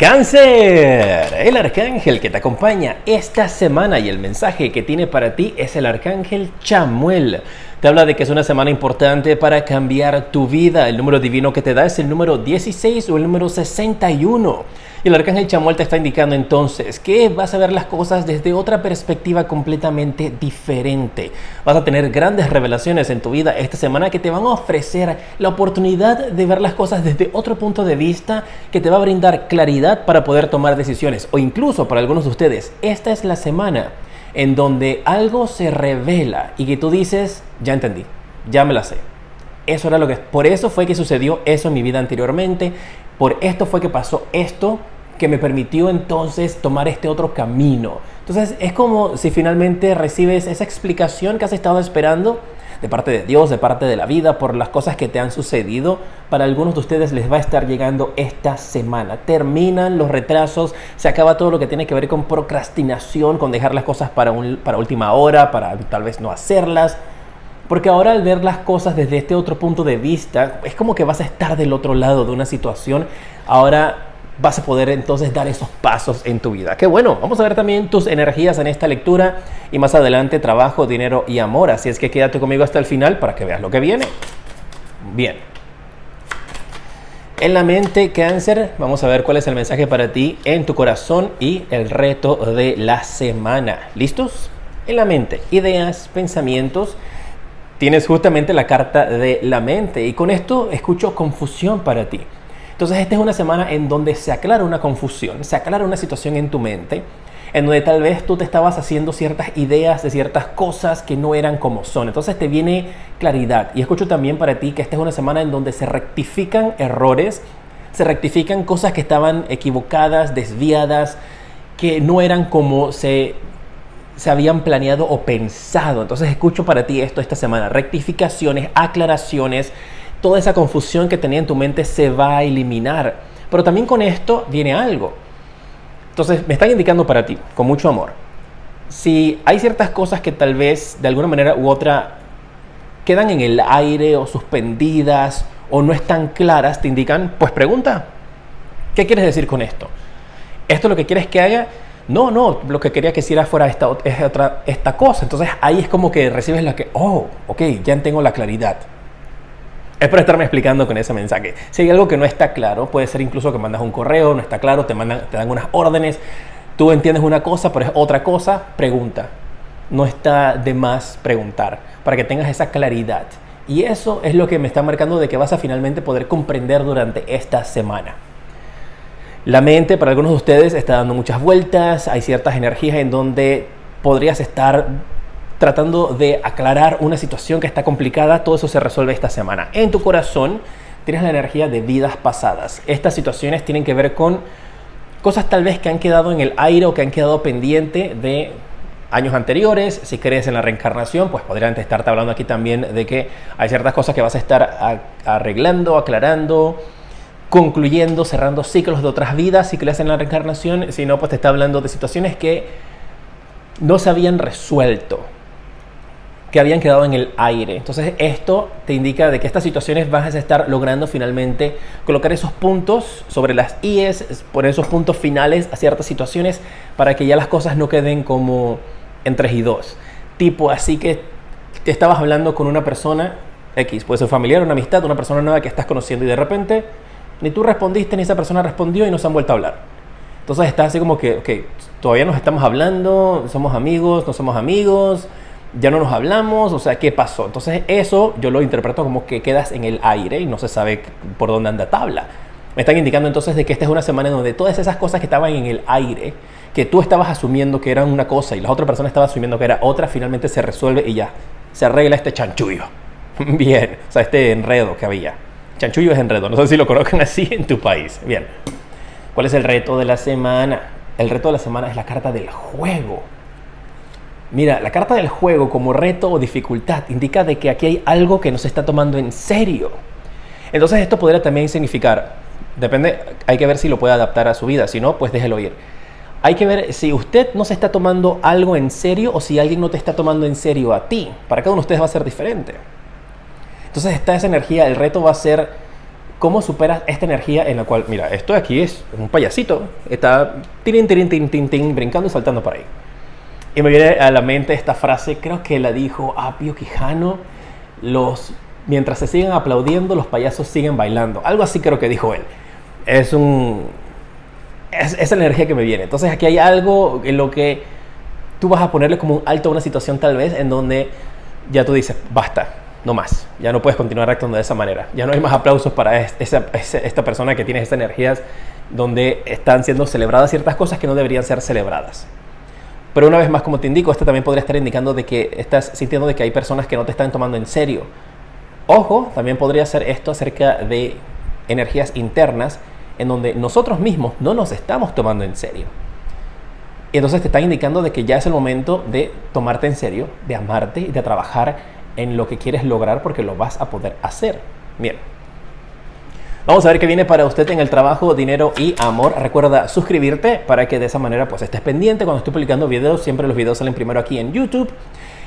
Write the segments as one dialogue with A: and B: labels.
A: Cáncer, el arcángel que te acompaña esta semana y el mensaje que tiene para ti es el arcángel Chamuel. Te habla de que es una semana importante para cambiar tu vida. El número divino que te da es el número 16 o el número 61. Y el arcángel Chamuel te está indicando entonces que vas a ver las cosas desde otra perspectiva completamente diferente. Vas a tener grandes revelaciones en tu vida esta semana que te van a ofrecer la oportunidad de ver las cosas desde otro punto de vista, que te va a brindar claridad para poder tomar decisiones. O incluso para algunos de ustedes, esta es la semana en donde algo se revela y que tú dices, ya entendí, ya me la sé. Eso era lo que, por eso fue que sucedió eso en mi vida anteriormente, por esto fue que pasó esto, que me permitió entonces tomar este otro camino. Entonces es como si finalmente recibes esa explicación que has estado esperando de parte de Dios, de parte de la vida, por las cosas que te han sucedido. Para algunos de ustedes les va a estar llegando esta semana. Terminan los retrasos, se acaba todo lo que tiene que ver con procrastinación, con dejar las cosas para última hora, para tal vez no hacerlas. Porque ahora al ver las cosas desde este otro punto de vista, es como que vas a estar del otro lado de una situación. Ahora vas a poder entonces dar esos pasos en tu vida. Qué bueno, vamos a ver también tus energías en esta lectura y más adelante trabajo, dinero y amor. Así es que quédate conmigo hasta el final para que veas lo que viene. Bien. En la mente, Cáncer, vamos a ver cuál es el mensaje para ti en tu corazón y el reto de la semana. ¿Listos? En la mente, ideas, pensamientos. Tienes justamente la carta de la mente y con esto escucho confusión para ti. Entonces esta es una semana en donde se aclara una confusión, se aclara una situación en tu mente, en donde tal vez tú te estabas haciendo ciertas ideas de ciertas cosas que no eran como son. Entonces te viene claridad. Y escucho también para ti que esta es una semana en donde se rectifican errores, se rectifican cosas que estaban equivocadas, desviadas, que no eran como se habían planeado o pensado. Entonces escucho para ti esto esta semana, rectificaciones, aclaraciones. Toda esa confusión que tenía en tu mente se va a eliminar. Pero también con esto viene algo. Entonces me están indicando para ti, con mucho amor. Si hay ciertas cosas que tal vez de alguna manera u otra quedan en el aire o suspendidas o no están claras, te indican, pues pregunta. ¿Qué quieres decir con esto? ¿Esto es lo que quieres que haga? No, lo que quería que hiciera fuera esta cosa. Entonces ahí es como que recibes la que, ok, ya tengo la claridad. Es por estarme explicando con ese mensaje. Si hay algo que no está claro, puede ser incluso que mandas un correo, no está claro, te dan unas órdenes, tú entiendes una cosa, pero es otra cosa, pregunta. No está de más preguntar, para que tengas esa claridad. Y eso es lo que me está marcando de que vas a finalmente poder comprender durante esta semana. La mente, para algunos de ustedes, está dando muchas vueltas, hay ciertas energías en donde podrías estar tratando de aclarar una situación que está complicada. Todo eso se resuelve esta semana. En tu corazón tienes la energía de vidas pasadas. Estas situaciones tienen que ver con cosas tal vez que han quedado en el aire o que han quedado pendiente de años anteriores. Si crees en la reencarnación, pues podrían estarte hablando aquí también de que hay ciertas cosas que vas a estar arreglando, aclarando, concluyendo, cerrando ciclos de otras vidas. Si crees en la reencarnación, si no, pues te está hablando de situaciones que no se habían resuelto, que habían quedado en el aire. Entonces esto te indica de que estas situaciones vas a estar logrando finalmente colocar esos puntos sobre las IES, poner esos puntos finales a ciertas situaciones para que ya las cosas no queden como en 3 y 2. Tipo, así que te estabas hablando con una persona X, puede ser familiar, una amistad, una persona nueva que estás conociendo y de repente ni tú respondiste ni esa persona respondió y no se han vuelto a hablar. Entonces estás así como que, ok, todavía nos estamos hablando, somos amigos, no somos amigos, ya no nos hablamos, o sea, ¿qué pasó? Entonces eso yo lo interpreto como que quedas en el aire y no se sabe por dónde anda tabla. Me están indicando entonces de que esta es una semana en donde todas esas cosas que estaban en el aire, que tú estabas asumiendo que eran una cosa y la otra persona estaba asumiendo que era otra, finalmente se resuelve y ya, se arregla este chanchullo. Bien, o sea, este enredo que había. Chanchullo es enredo, no sé si lo colocan así en tu país. Bien, ¿cuál es el reto de la semana? El reto de la semana es la carta del juego. Mira, la carta del juego como reto o dificultad indica de que aquí hay algo que no se está tomando en serio. Entonces esto podría también significar, depende, hay que ver si lo puede adaptar a su vida, si no, pues déjelo ir. Hay que ver si usted no se está tomando algo en serio o si alguien no te está tomando en serio a ti. Para cada uno de ustedes va a ser diferente. Entonces está esa energía, el reto va a ser ¿Cómo superas esta energía en la cual, mira, esto de aquí es un payasito, está tirín, tirín, tin, tin, tin, brincando y saltando por ahí? Y me viene a la mente esta frase, creo que la dijo Apio Quijano, mientras se siguen aplaudiendo, los payasos siguen bailando. Algo así creo que dijo él. Es la energía que me viene. Entonces aquí hay algo en lo que tú vas a ponerle como un alto a una situación tal vez en donde ya tú dices, basta, no más. Ya no puedes continuar actuando de esa manera. Ya no hay más aplausos para esta persona que tiene estas energías donde están siendo celebradas ciertas cosas que no deberían ser celebradas. Pero una vez más, como te indico, esto también podría estar indicando de que estás sintiendo de que hay personas que no te están tomando en serio. Ojo, también podría ser esto acerca de energías internas en donde nosotros mismos no nos estamos tomando en serio. Y entonces te está indicando de que ya es el momento de tomarte en serio, de amarte y de trabajar en lo que quieres lograr porque lo vas a poder hacer. Bien. Vamos a ver qué viene para usted en el trabajo, dinero y amor. Recuerda suscribirte para que de esa manera pues estés pendiente cuando estoy publicando videos. Siempre los videos salen primero aquí en YouTube.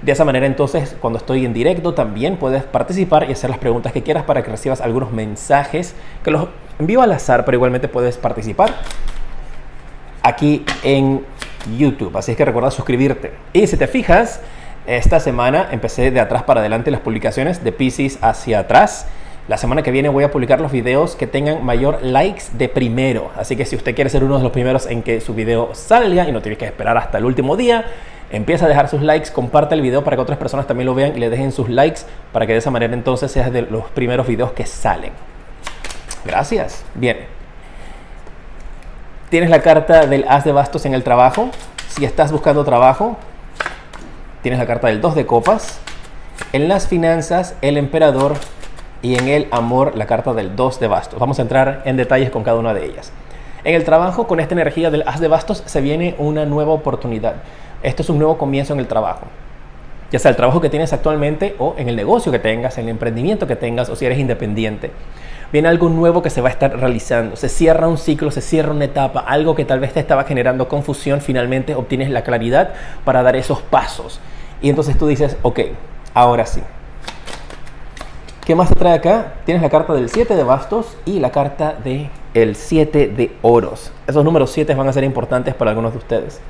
A: De esa manera entonces cuando estoy en directo también puedes participar y hacer las preguntas que quieras para que recibas algunos mensajes que los envío al azar, pero igualmente puedes participar aquí en YouTube. Así es que recuerda suscribirte. Y si te fijas, esta semana empecé de atrás para adelante las publicaciones, de Piscis hacia atrás. La semana que viene voy a publicar los videos que tengan mayor likes de primero. Así que si usted quiere ser uno de los primeros en que su video salga y no tiene que esperar hasta el último día, empieza a dejar sus likes, comparte el video para que otras personas también lo vean y le dejen sus likes para que de esa manera entonces seas de los primeros videos que salen. Gracias. Bien. Tienes la carta del As de Bastos en el trabajo. Si estás buscando trabajo, tienes la carta del 2 de Copas. En las finanzas, el Emperador. Y en el amor, la carta del 2 de Bastos. Vamos a entrar en detalles con cada una de ellas. En el trabajo, con esta energía del As de Bastos, se viene una nueva oportunidad. Esto es un nuevo comienzo en el trabajo. Ya sea el trabajo que tienes actualmente o en el negocio que tengas, en el emprendimiento que tengas o si eres independiente. Viene algo nuevo que se va a estar realizando. Se cierra un ciclo, se cierra una etapa. Algo que tal vez te estaba generando confusión, finalmente obtienes la claridad para dar esos pasos. Y entonces tú dices, ok, ahora sí. ¿Qué más te trae acá? Tienes la carta del 7 de Bastos y la carta del 7 de Oros. Esos números 7 van a ser importantes para algunos de ustedes.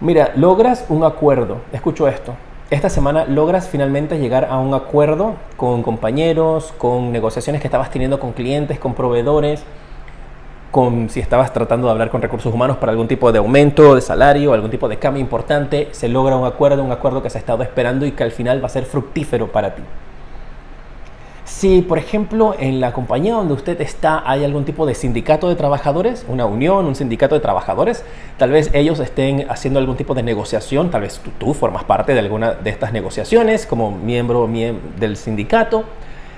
A: Mira, logras un acuerdo. Escucho esto. Esta semana logras finalmente llegar a un acuerdo con compañeros, con negociaciones que estabas teniendo con clientes, con proveedores, si estabas tratando de hablar con recursos humanos para algún tipo de aumento de salario, algún tipo de cambio importante, se logra un acuerdo que se ha estado esperando y que al final va a ser fructífero para ti. Si, por ejemplo, en la compañía donde usted está hay algún tipo de sindicato de trabajadores, una unión, un sindicato de trabajadores, tal vez ellos estén haciendo algún tipo de negociación, tal vez tú formas parte de alguna de estas negociaciones como miembro del sindicato.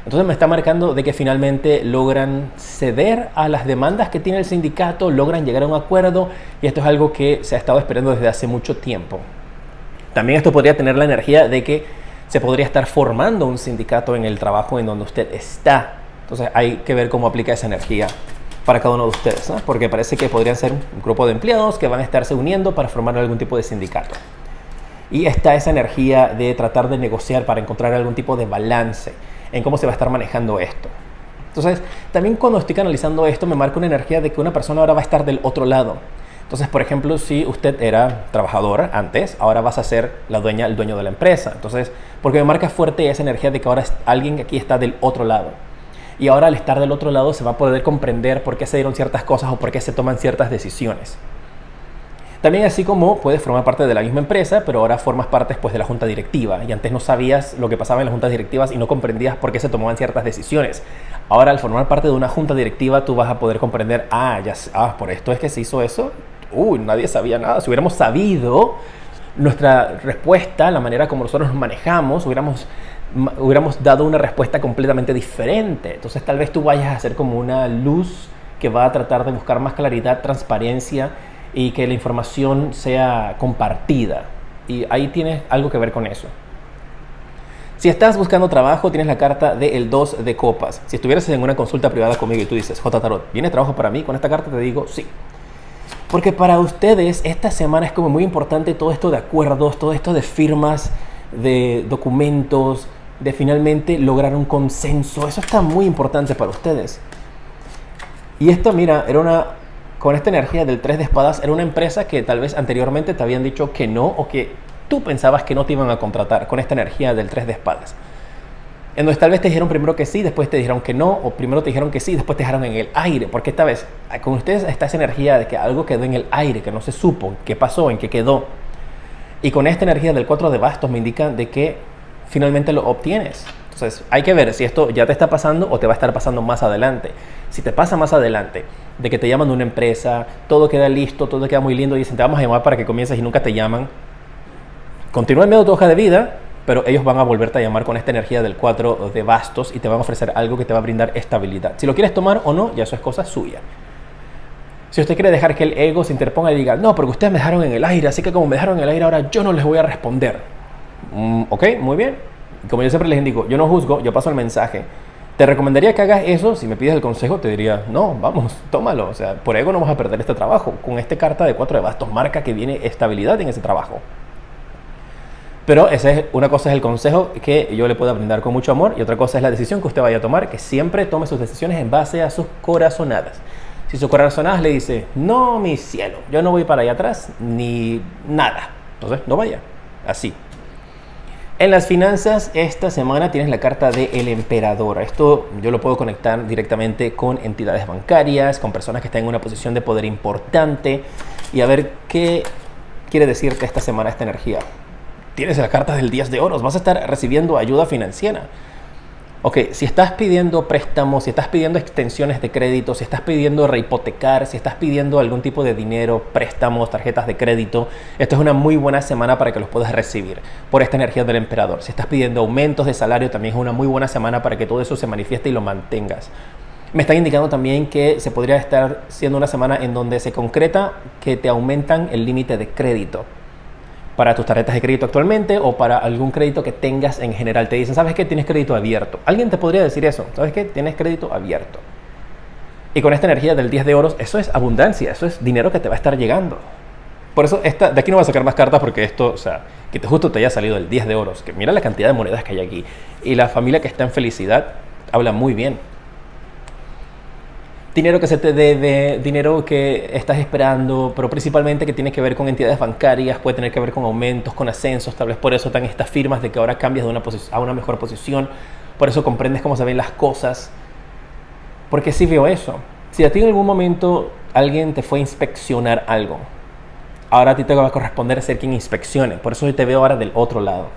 A: Entonces me está marcando de que finalmente logran ceder a las demandas que tiene el sindicato, logran llegar a un acuerdo y esto es algo que se ha estado esperando desde hace mucho tiempo. También esto podría tener la energía de que se podría estar formando un sindicato en el trabajo en donde usted está. Entonces hay que ver cómo aplica esa energía para cada uno de ustedes, ¿no? Porque parece que podrían ser un grupo de empleados que van a estarse uniendo para formar algún tipo de sindicato. Y está esa energía de tratar de negociar para encontrar algún tipo de balance en cómo se va a estar manejando esto. Entonces, también cuando estoy canalizando esto me marca una energía de que una persona ahora va a estar del otro lado. Entonces, por ejemplo, si usted era trabajador antes, ahora vas a ser el dueño de la empresa. Entonces, porque me marca fuerte esa energía de que ahora alguien aquí está del otro lado. Y ahora al estar del otro lado se va a poder comprender por qué se dieron ciertas cosas o por qué se toman ciertas decisiones. También así como puedes formar parte de la misma empresa, pero ahora formas parte pues, de la junta directiva. Y antes no sabías lo que pasaba en las juntas directivas y no comprendías por qué se tomaban ciertas decisiones. Ahora al formar parte de una junta directiva tú vas a poder comprender, por esto es que se hizo eso. Nadie sabía nada. Si hubiéramos sabido nuestra respuesta, la manera como nosotros nos manejamos, hubiéramos dado una respuesta completamente diferente. Entonces tal vez tú vayas a ser como una luz que va a tratar de buscar más claridad, transparencia y que la información sea compartida. Y ahí tienes algo que ver con eso. Si estás buscando trabajo, tienes la carta del 2 de Copas. Si estuvieras en una consulta privada conmigo y tú dices, J. Tarot, ¿viene trabajo para mí? Con esta carta te digo, sí. Porque para ustedes esta semana es como muy importante todo esto de acuerdos, todo esto de firmas, de documentos, de finalmente lograr un consenso. Eso está muy importante para ustedes. Y esto, mira, con esta energía del 3 de espadas, era una empresa que tal vez anteriormente te habían dicho que no, o que tú pensabas que no te iban a contratar con esta energía del 3 de espadas. Entonces tal vez te dijeron primero que sí, después te dijeron que no, o primero te dijeron que sí, después te dejaron en el aire, porque esta vez con ustedes está esa energía de que algo quedó en el aire, que no se supo qué pasó, en qué quedó. Y con esta energía del 4 de bastos me indica de que finalmente lo obtienes. Entonces hay que ver si esto ya te está pasando o te va a estar pasando más adelante. Si te pasa más adelante, de que te llaman de una empresa, todo queda listo, todo queda muy lindo y dicen te vamos a llamar para que comiences y nunca te llaman, continúa en medio de tu hoja de vida, pero ellos van a volverte a llamar con esta energía del 4 de bastos y te van a ofrecer algo que te va a brindar estabilidad. Si lo quieres tomar o no, ya eso es cosa suya. Si usted quiere dejar que el ego se interponga y diga, no, porque ustedes me dejaron en el aire, así que como me dejaron en el aire ahora yo no les voy a responder. Ok, muy bien. Como yo siempre les indico, yo no juzgo, yo paso el mensaje. Te recomendaría que hagas eso. Si me pides el consejo, te diría, no, vamos, tómalo. O sea, por ego no vas a perder este trabajo. Con esta carta de 4 de bastos marca que viene estabilidad en ese trabajo. Pero una cosa es el consejo que yo le pueda brindar con mucho amor y otra cosa es la decisión que usted vaya a tomar, que siempre tome sus decisiones en base a sus corazonadas. Si sus corazonadas le dice, no, mi cielo, yo no voy para allá atrás ni nada, entonces no vaya, así. En las finanzas, esta semana tienes la carta del emperador. Esto yo lo puedo conectar directamente con entidades bancarias, con personas que están en una posición de poder importante y a ver qué quiere decirte esta semana esta energía. Tienes la carta del 10 de oros, vas a estar recibiendo ayuda financiera. Ok, si estás pidiendo préstamos, si estás pidiendo extensiones de crédito, si estás pidiendo rehipotecar, si estás pidiendo algún tipo de dinero, préstamos, tarjetas de crédito, esta es una muy buena semana para que los puedas recibir por esta energía del emperador. Si estás pidiendo aumentos de salario, también es una muy buena semana para que todo eso se manifieste y lo mantengas. Me están indicando también que se podría estar siendo una semana en donde se concreta que te aumentan el límite de crédito para tus tarjetas de crédito actualmente o para algún crédito que tengas en general. Te dicen, ¿sabes qué? Tienes crédito abierto. Alguien te podría decir eso. ¿Sabes qué? Tienes crédito abierto. Y con esta energía del 10 de oros, eso es abundancia, eso es dinero que te va a estar llegando. Por eso, de aquí no voy a sacar más cartas porque esto, o sea, que justo te haya salido el 10 de oros, que mira la cantidad de monedas que hay aquí. Y la familia que está en felicidad habla muy bien. Dinero que se te debe, dinero que estás esperando, pero principalmente que tiene que ver con entidades bancarias, puede tener que ver con aumentos, con ascensos, tal vez por eso están estas firmas de que ahora cambias de a una mejor posición, por eso comprendes cómo se ven las cosas, porque sí veo eso. Si a ti en algún momento alguien te fue a inspeccionar algo, ahora a ti te va a corresponder ser quien inspeccione, por eso yo te veo ahora del otro lado.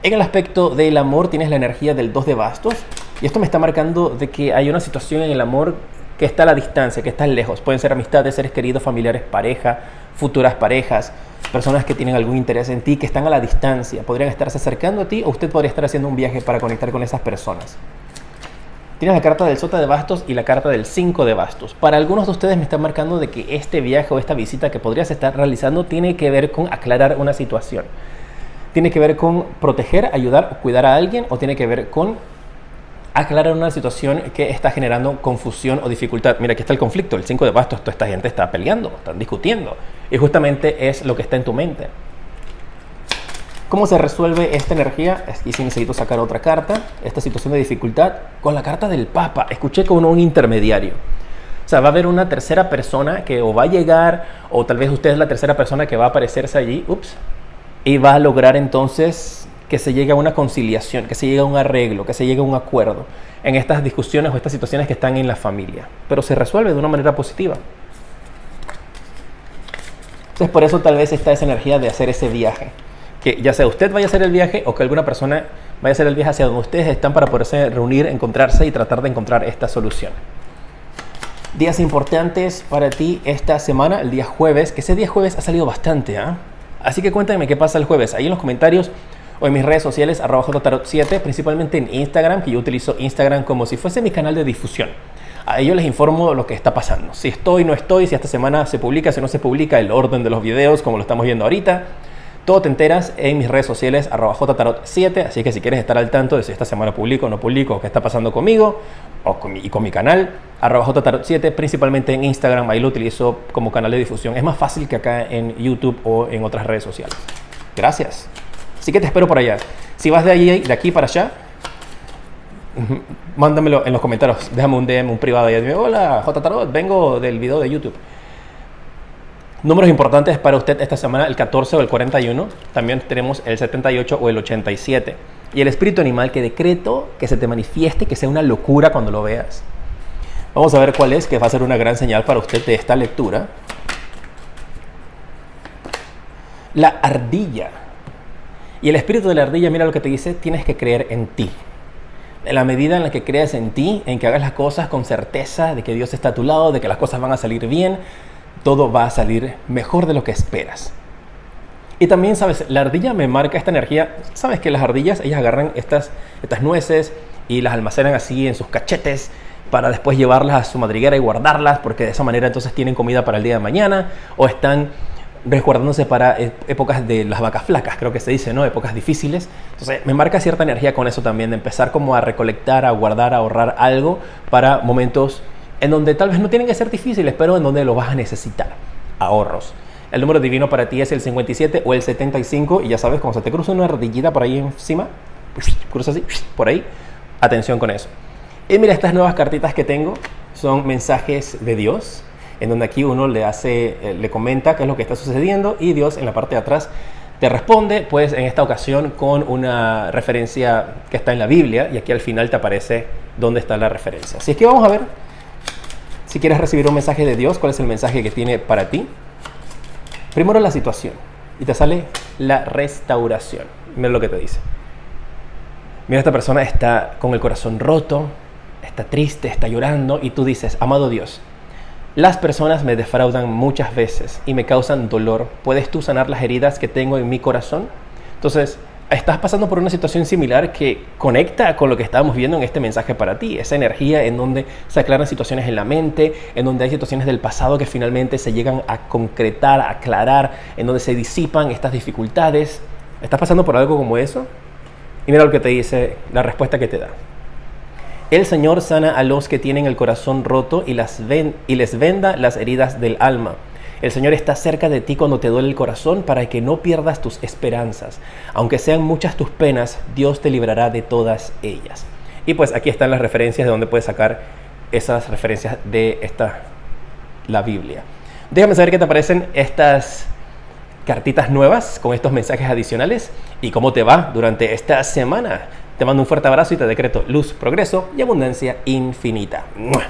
A: En el aspecto del amor tienes la energía del 2 de bastos y esto me está marcando de que hay una situación en el amor que está a la distancia, que está lejos. Pueden ser amistades, seres queridos, familiares, pareja, futuras parejas, personas que tienen algún interés en ti, que están a la distancia. Podrían estarse acercando a ti o usted podría estar haciendo un viaje para conectar con esas personas. Tienes la carta del sota de bastos y la carta del 5 de bastos. Para algunos de ustedes me están marcando de que este viaje o esta visita que podrías estar realizando tiene que ver con aclarar una situación. Tiene que ver con proteger, ayudar o cuidar a alguien o tiene que ver con aclarar una situación que está generando confusión o dificultad. Mira, aquí está el conflicto, el 5 de bastos, toda esta gente está peleando, están discutiendo. Y justamente es lo que está en tu mente. ¿Cómo se resuelve esta energía? Aquí sí necesito sacar otra carta, esta situación de dificultad, con la carta del Papa. Escuché con un intermediario. O sea, va a haber una tercera persona que o va a llegar, o tal vez usted es la tercera persona que va a aparecerse allí, y va a lograr entonces que se llegue a una conciliación, que se llegue a un arreglo, que se llegue a un acuerdo en estas discusiones o estas situaciones que están en la familia. Pero se resuelve de una manera positiva. Entonces por eso tal vez está esa energía de hacer ese viaje. Que ya sea usted vaya a hacer el viaje o que alguna persona vaya a hacer el viaje hacia donde ustedes están para poderse reunir, encontrarse y tratar de encontrar esta solución. Días importantes para ti esta semana, el día jueves, que ese día jueves ha salido bastante, ¿eh? Así que cuéntame qué pasa el jueves. Ahí en los comentarios o en mis redes sociales, @jtarot7, principalmente en Instagram, que yo utilizo Instagram como si fuese mi canal de difusión. A ellos les informo lo que está pasando. Si estoy, no estoy, si esta semana se publica, si no se publica, el orden de los videos, como lo estamos viendo ahorita. Todo te enteras en mis redes sociales, @jtarot7. Así que si quieres estar al tanto de si esta semana publico o no publico, o qué está pasando conmigo, o con mi canal, @jtarot7, principalmente en Instagram, ahí lo utilizo como canal de difusión. Es más fácil que acá en YouTube o en otras redes sociales. Gracias. Así que te espero por allá. Si vas de aquí para allá, mándamelo en los comentarios. Déjame un DM, un privado. Y dime, hola, J. Tarot, vengo del video de YouTube. Números importantes para usted esta semana, el 14 o el 41. También tenemos el 78 o el 87. Y el espíritu animal que decreto que se te manifieste, que sea una locura cuando lo veas. Vamos a ver cuál es, que va a ser una gran señal para usted de esta lectura. La ardilla. Y el espíritu de la ardilla, mira lo que te dice, tienes que creer en ti. En la medida en la que creas en ti, en que hagas las cosas con certeza de que Dios está a tu lado, de que las cosas van a salir bien, todo va a salir mejor de lo que esperas. Y también, ¿sabes? La ardilla me marca esta energía. ¿Sabes que las ardillas, ellas agarran estas nueces y las almacenan así en sus cachetes para después llevarlas a su madriguera y guardarlas, porque de esa manera entonces tienen comida para el día de mañana, o están resguardándose para épocas de las vacas flacas, creo que se dice, ¿no? Épocas difíciles. Entonces me marca cierta energía con eso también, de empezar como a recolectar, a guardar, a ahorrar algo para momentos en donde tal vez no tienen que ser difíciles, pero en donde lo vas a necesitar. Ahorros. El número divino para ti es el 57 o el 75, y ya sabes, cuando se te cruza una ardillita por ahí encima, cruza así, por ahí, atención con eso. Y mira, estas nuevas cartitas que tengo son mensajes de Dios, en donde aquí uno le comenta qué es lo que está sucediendo, y Dios en la parte de atrás te responde, pues en esta ocasión con una referencia que está en la Biblia, y aquí al final te aparece dónde está la referencia. Así es que vamos a ver, si quieres recibir un mensaje de Dios, cuál es el mensaje que tiene para ti. Primero la situación, y te sale la restauración. Mira lo que te dice. Mira, esta persona está con el corazón roto, está triste, está llorando, y tú dices, amado Dios, las personas me defraudan muchas veces y me causan dolor. ¿Puedes tú sanar las heridas que tengo en mi corazón? Entonces, estás pasando por una situación similar que conecta con lo que estábamos viendo en este mensaje para ti. Esa energía en donde se aclaran situaciones en la mente, en donde hay situaciones del pasado que finalmente se llegan a concretar, a aclarar, en donde se disipan estas dificultades. ¿Estás pasando por algo como eso? Y mira lo que te dice, la respuesta que te da. El Señor sana a los que tienen el corazón roto y les venda las heridas del alma. El Señor está cerca de ti cuando te duele el corazón para que no pierdas tus esperanzas. Aunque sean muchas tus penas, Dios te librará de todas ellas. Y pues aquí están las referencias de donde puedes sacar esas referencias de la Biblia. Déjame saber qué te parecen estas cartitas nuevas con estos mensajes adicionales y cómo te va durante esta semana. Te mando un fuerte abrazo y te decreto luz, progreso y abundancia infinita. ¡Mua!